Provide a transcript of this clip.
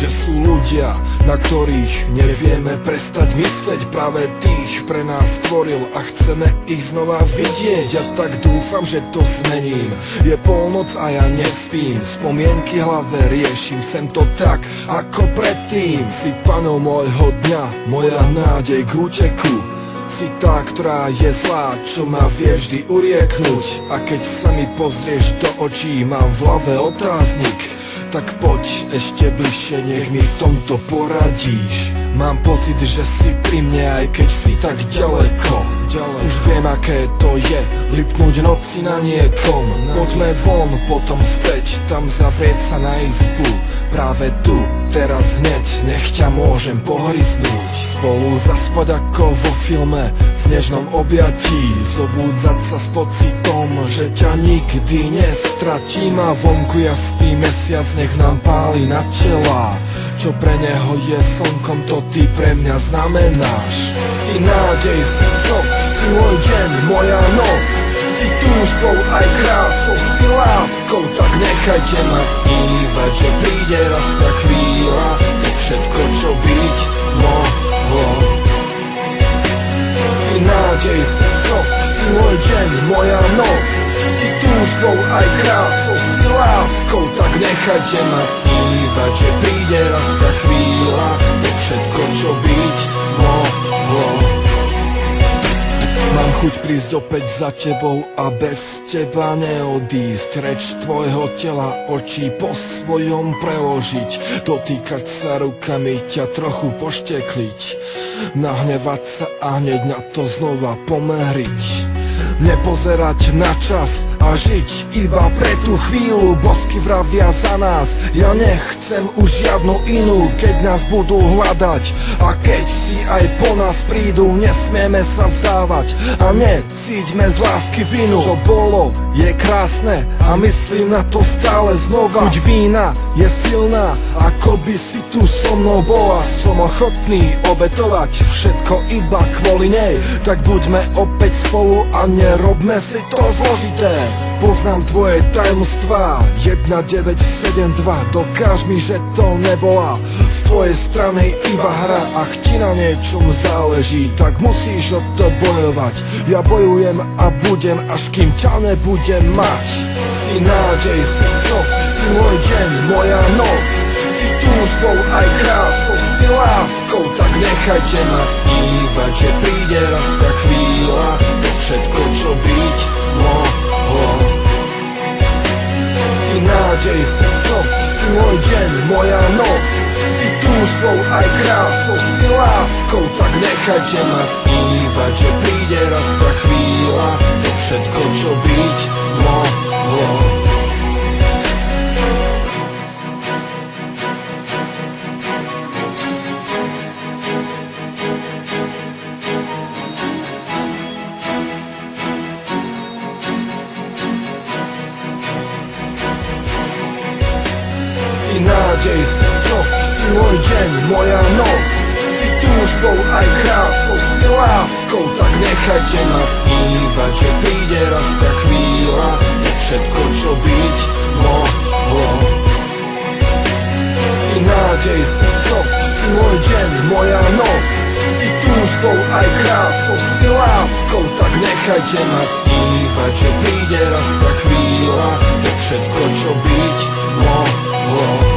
že sú ľudia, na ktorých nevieme prestať mysleť. Práve tých pre nás stvoril a chceme ich znova vidieť. Ja tak dúfam, že to zmením. Je polnoc a ja nespím, spomienky hlave riešim. Chcem to tak, ako predtým. Si panou môjho dňa, moja nádej k úteku. Si tá, ktorá je zlá, čo ma vie vždy urieknúť. A keď sa mi pozrieš do očí, mám v hlave otáznik. Tak poď ešte bližšie, nech mi v tomto poradíš. Mám pocit, že si pri mne, aj keď si tak ďaleko. Už viem, aké to je, lipnúť noci na niekom. Poďme von, potom späť, tam zavrieť sa na izbu. Práve tu, teraz hneď, nech ťa môžem pohryznúť. Spolu zaspať ako vo filme, v nežnom objatí. Zobúdzať sa s pocitom, že ťa nikdy nestratím. A vonku jasný mesiac nech nám páli na tela. Čo pre neho je slnkom, to ty pre mňa znamenáš. Si nádej, si zosť, si môj deň, moja noc. Si túžbou aj krásou, si láskou, tak nechajte ma snívať, že príde raz tá chvíľa, keď všetko, čo byť mohlo. Si nádej, si zosť, si môj deň, moja noc. Si túžbou aj krásou, si láskou, tak nechajte ma snívať, že príde raz tá chvíľa, keď všetko, čo byť mohlo. Mám chuť prísť opäť za tebou a bez teba neodísť. Reč tvojho tela, očí po svojom preložiť. Dotýkať sa rukami, ťa trochu poštekliť. Nahnevať sa a hneď na to znova pomeriť. Nepozerať na čas a žiť iba pre tú chvíľu. Bosky vravia za nás, ja nechcem už žiadnu inú. Keď nás budú hľadať a keď si aj po nás prídu, nesmieme sa vzdávať a necíťme z lásky vinu. Čo bolo, je krásne a myslím na to stále znova. Chuť vína je silná, ako by si tu so mnou bola. Som ochotný obetovať všetko iba kvôli nej. Tak buďme opäť spolu a nerobme si to zložité. Poznám tvoje tajomstvá, 1972. Dokáž mi, že to nebola z tvojej strany iba hra. Ak ti na niečom záleží, tak musíš o to bojovať. Ja bojujem a budem, až kým ťa nebudem mať. Si nádej, si zosť, si môj deň, moja noc. Si túžbou aj krásou, si láskou, tak nechajte ma snívať, že príde raz tá chvíľa, to všetko, čo byť mohlo. Si nádej, si zosť, si môj deň, moja noc. Si túžbou aj krásou, si láskou, tak nechajte ma snívať, že príde raz tá chvíľa, to všetko, čo byť mohlo. Si nádej, si zosť, si môj deň, moja noc. Si túžbou aj krásou, si láskou, tak nechajte ma snívať, že príde raz tá chvíľa, to všetko, čo byť mohlo. Si nádej, si zosť, si môj deň, moja noc. Si túžbou aj krásou, si láskou, tak nechajte ma snívať, že príde raz tá chvíľa, to všetko, čo byť mohlo.